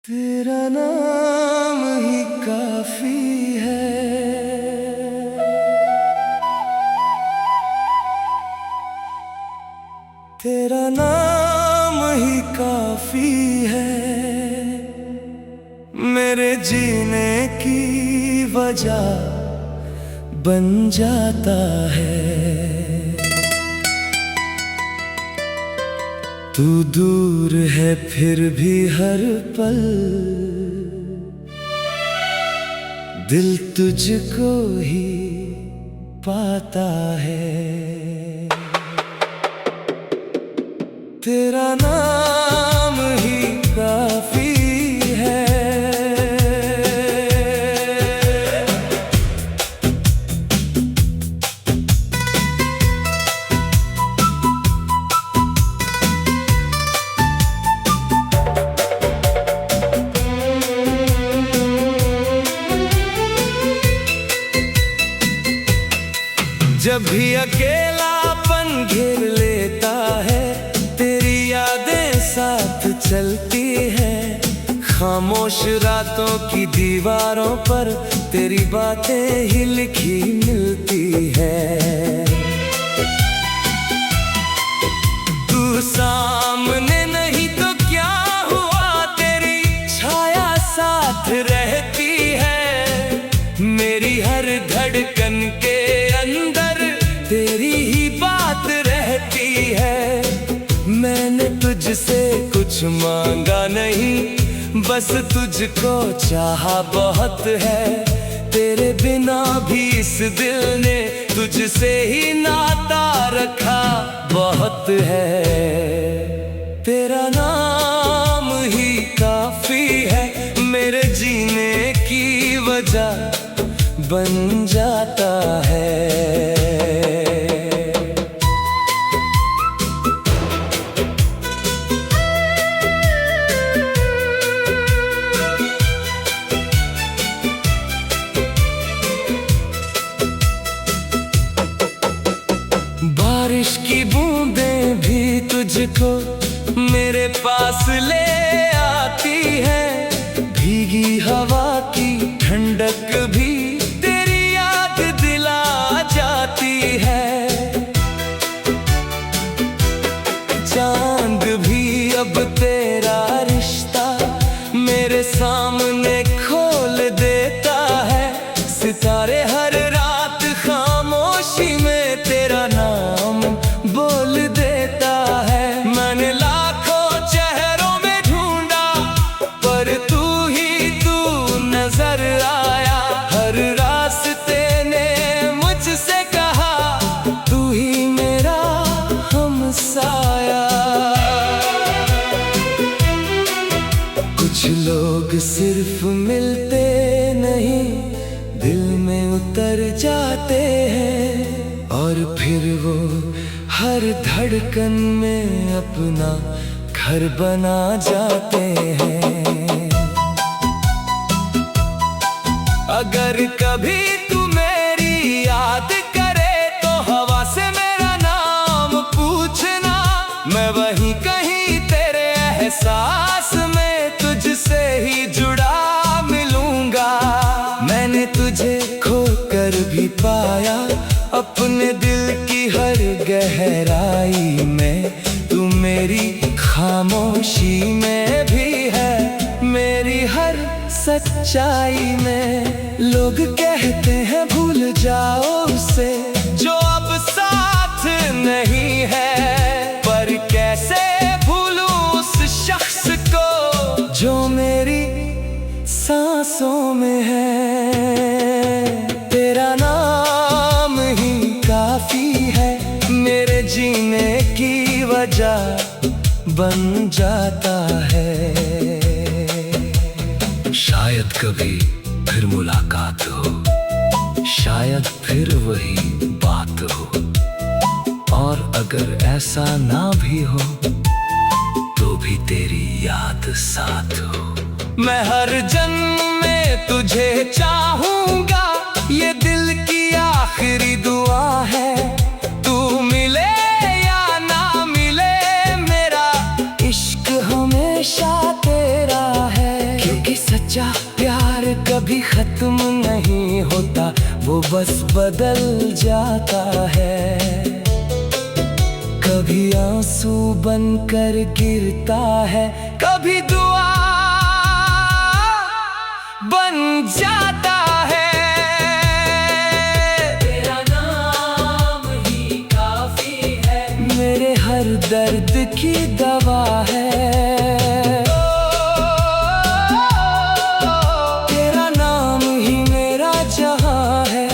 तेरा नाम ही काफी है, तेरा नाम ही काफी है, मेरे जीने की वजह बन जाता है। तू दूर है फिर भी हर पल दिल तुझको ही पाता है। तेरा नाम ही काफी है। जब भी अकेलापन घेर लेता है, तेरी यादें साथ चलती है। खामोश रातों की दीवारों पर तेरी बातें ही लिखी मिलती है। तू सामने नहीं तो क्या हुआ, तेरी छाया साथ रहती है। मेरी हर धड़कन के अंदर तेरी ही बात रहती है। मैंने तुझसे कुछ मांगा नहीं, बस तुझको चाहा बहुत है। तेरे बिना भी इस दिल ने तुझसे ही नाता रखा बहुत है। तेरा नाम ही काफी है, मेरे जीने की वजह बन जाता है। बारिश की बूंदें भी तुझको मेरे पास ले आती है। भीगी हवा की ठंडक भी तेरी याद दिला जाती है। चांद भी अब तेरा रिश्ता मेरे सामने खोल देता है। सितारे हर रात खामोशी में तेरा नाम बोल देता है। मैंने लाखों चेहरों में ढूंढा, पर तू नजर आया। हर रास्ते ने मुझसे कहा, तू ही मेरा हमसाया। कुछ लोग सिर्फ मिलते नहीं, दिल में उतर जाते हैं। और फिर वो हर धड़कन में अपना घर बना जाते हैं। अगर कभी तू मेरी याद करे तो हवा से मेरा नाम पूछना। मैं वहीं कहीं तेरे एहसास में तुझसे ही जुड़ा मिलूंगा। मैंने तुझे खोकर भी पाया, अपने दिल की हर गहराई में। तू मेरी खामोशी में भी है, मेरी हर सच्चाई में। लोग कहते हैं भूल जाओ उसे जो अब साथ नहीं है, पर कैसे भूलूं उस शख्स को जो मेरी सांसों में है। तेरा नाम ही काफी है, मेरे जीने की वजह बन जाता है। शायद कभी फिर मुलाकात हो, शायद फिर वही बात हो। और अगर ऐसा ना भी हो तो भी तेरी याद साथ हो। मैं हर जन्म में तुझे चाहूंगा, ये दिल की आखिरी दुआ है। तू मिले या ना मिले, मेरा इश्क हमेशा तेरा है। सच्चा प्यार कभी खत्म नहीं होता, वो बस बदल जाता है। कभी आंसू बनकर गिरता है, कभी दुआ बन जाता है। तेरा नाम ही काफी है, मेरे हर दर्द की दवा है। तेरा नाम ही मेरा जहां है,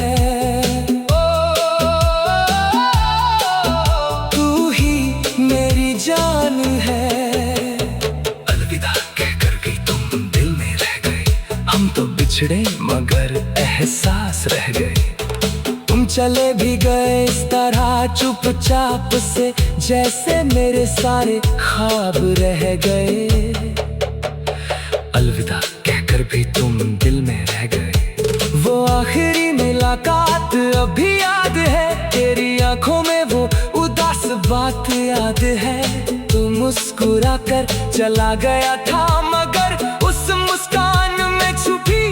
तू ही मेरी जान है। अलविदा कहकर गई तुम, दिल में रह गए। हम तो बिछड़े मगर एहसास रह गए। तुम चले भी गए इस तरह चुपचाप से, जैसे मेरे सारे ख्वाब रह गए। अलविदा कहकर भी तुम दिल में रह गए। वो आखिरी मुलाकात अभी याद है, तेरी आंखों में वो उदास बात याद है। तू मुस्कुरा कर चला गया था, मगर उस मुस्कान में छुपी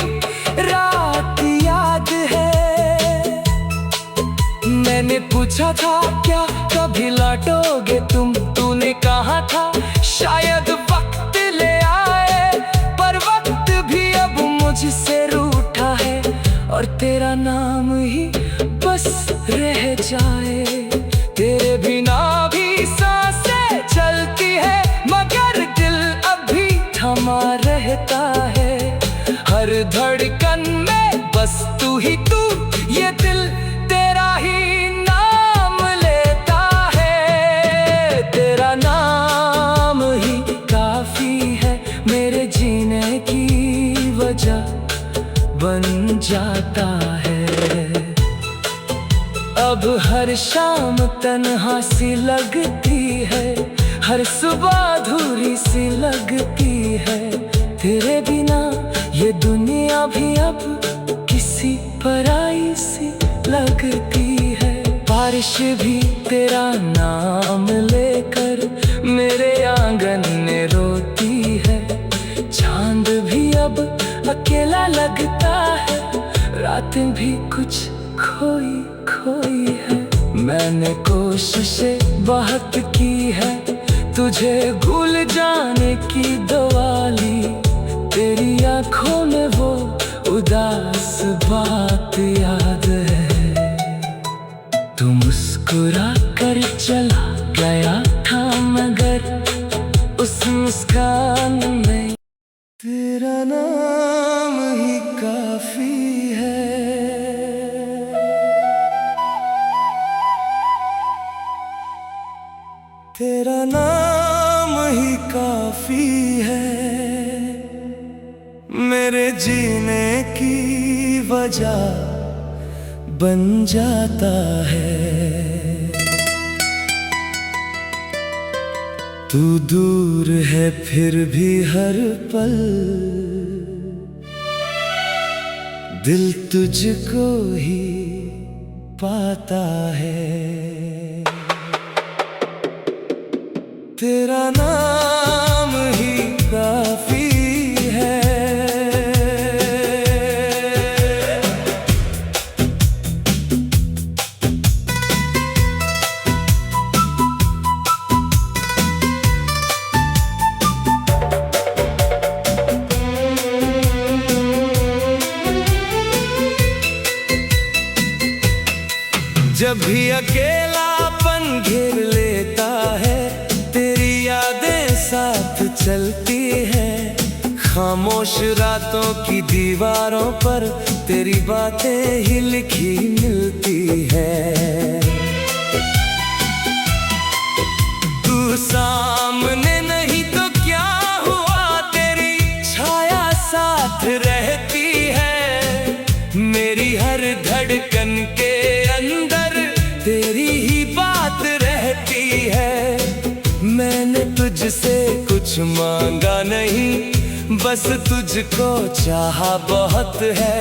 रात याद है। मैंने पूछा था क्या कभी लौटोगे तुम, तूने कहा था शायद वक्त ले आए, पर वक्त भी अब मुझसे रूठा है। और तेरा नाम ही बस रह जाए। तेरे बिना भी सांसें चलती है, मगर दिल अभी थमा रहता है। हर धड़कन में बस तू ही तू, ये दिल तेरा ही नाम लेता है। तेरा नाम ही काफी है, मेरे जीने की वजह बन जाता है। अब हर शाम तन्हा सी लगती है, हर सुबह अधूरी सी लगती है। तेरे बिना ये दुनिया भी अब किसी पराई सी लगती है। बारिश भी तेरा नाम लेकर मेरे आंगन में रोती है। चांद भी अब अकेला लगता है, रातें भी कुछ खोई खोई है। मैंने कोशिशें बहुत की है, तुझे भूल जाने की दुआ ली। तेरी आंखों में वो उदास बात याद है। तू मुस्कुरा कर चला गया था, मगर उस मुस्कान में तेरा नाम ही काफी है। तेरा नाम ही काफी है, मेरे जीने की वजह बन जाता है। तू दूर है फिर भी हर पल, दिल तुझको ही पाता है। तेरा नाम ही काफी है। जब भी अकेलापन घेर लेता है, तेरी यादें साथ चलती है। खामोश रातों की दीवारों पर तेरी बातें ही लिखी मिलती है। तू सामने नहीं तो क्या हुआ, तेरी छाया साथ रहती है। मेरी हर धड़कन के अंदर तेरी ही बात रहती है। मैंने तुझसे कुछ मांगा नहीं, बस तुझको चाहा बहुत है।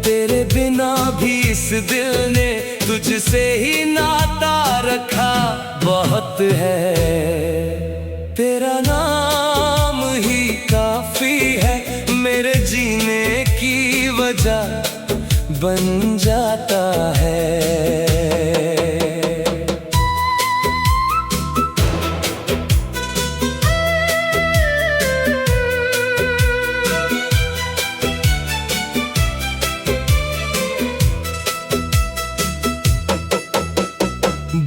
तेरे बिना भी इस दिल ने तुझसे ही नाता रखा बहुत है। तेरा नाम ही काफी है, मेरे वजह बन जाता है।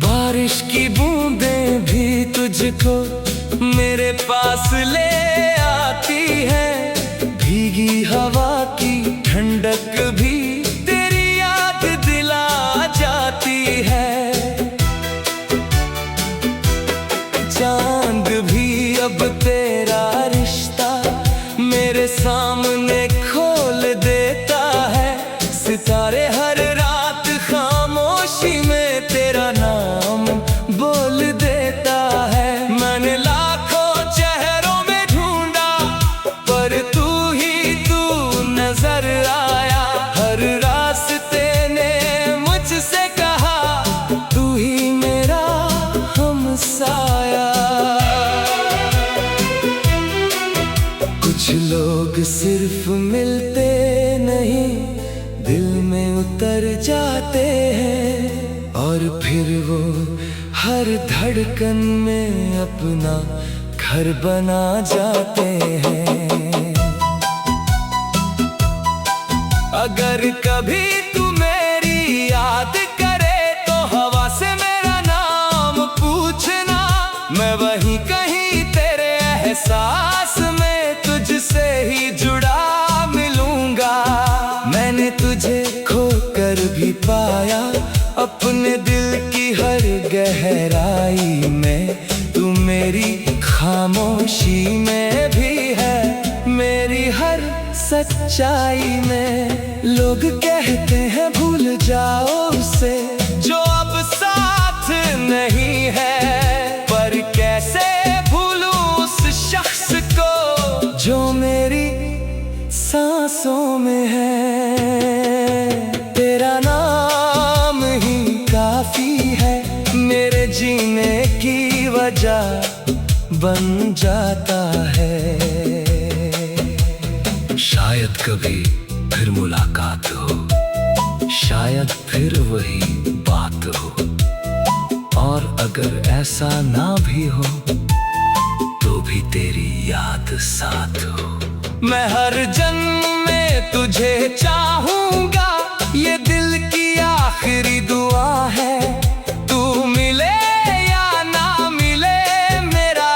बारिश की बूंदें भी तुझको मेरे पास ले आती है, भीगी हवा की ठंडक भी तेरी याद दिला जाती है। चांद भी अब तेरा रिश्ता मेरे सामने खोल देता है, सितारे हर रात खामोशी में तेरा नाम बोल देता है। मैंने लाखों चेहरों में ढूंढा पर तू नजर आया, हर रास्ते ने मुझसे कहा तू ही मेरा हमसाया। कुछ लोग सिर्फ मिलते नहीं, दिल में उतर जाते हैं और फिर वो हर धड़कन में अपना घर बना जाते हैं। अगर कभी तू मेरी याद करे तो हवा से मेरा नाम पूछना, मैं वहीं कहीं तेरे एहसास में तुझसे ही जुड़ा मिलूंगा। मैंने तुझे खोकर भी पाया अपने दिल की हर गहराई में, तू मेरी खामोशी में भी है, मेरी हर सच्चाई में। लोग कहते हैं भूल जाओ उसे जो अब साथ नहीं है, पर कैसे भूलूं उस शख्स को जो मेरी सांसों में है। तेरा नाम ही काफी है, मेरे जीने की वजह बन जाता है। शायद कभी फिर मुलाकात हो, शायद फिर वही बात हो, और अगर ऐसा ना भी हो तो भी तेरी याद साथ हो। मैं हर जन्म में तुझे चाहूंगा, ये दिल की आखिरी दुआ है। तू मिले या ना मिले, मेरा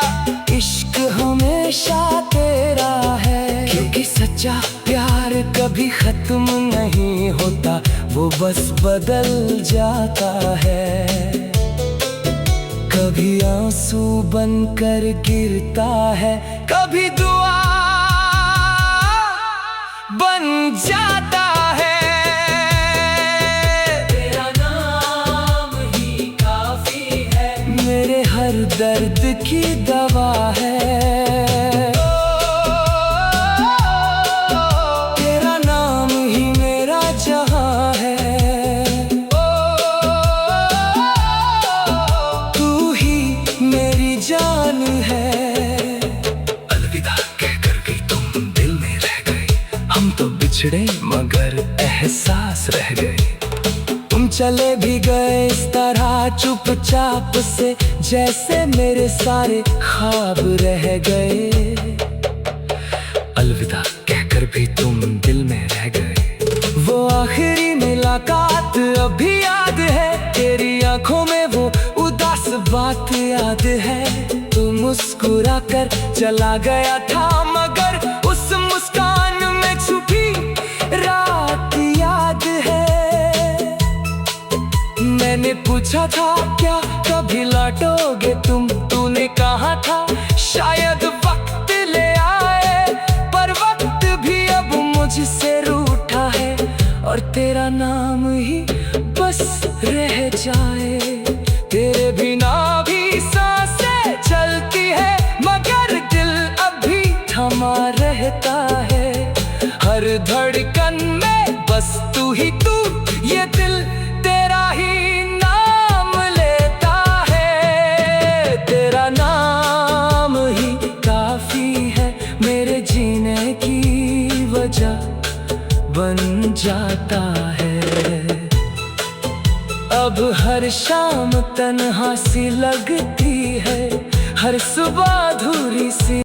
इश्क हमेशा तेरा है, क्योंकि सच्चा प्यार कभी खत्म नहीं होता, वो बस बदल जाता है। कभी आंसू बनकर गिरता है, कभी दुआ बन जाता है। तेरा नाम ही काफी है, मेरे हर दर्द की दवा है। बिछड़े मगर एहसास रह गए, तुम चले भी गए इस तरह चुपचाप से, जैसे मेरे सारे ख्वाब रह गए। अलविदा कहकर भी तुम दिल में रह गए, वो आखिरी मुलाकात अभी याद है, तेरी आंखों में वो उदास बात याद है। तू मुस्कुरा कर चला गया था, मगर उस मुस्कान में छुपी रात याद है। मैंने पूछा था क्या कभी लौटोगे तुम, तूने कहा था शायद वक्त ले आए, पर वक्त भी अब मुझसे रूठा है, और तेरा नाम ही बस रह जाए। तेरे बिना भी सांसें चलती है, मगर दिल अभी थमा रहता है। हर धड़कन में बस तू ही तू, ये दिल तेरा ही नाम लेता है। तेरा नाम ही काफी है, मेरे जीने की वजह बन जाता है। अब हर शाम तन्हा सी लगती है, हर सुबह अधूरी सी।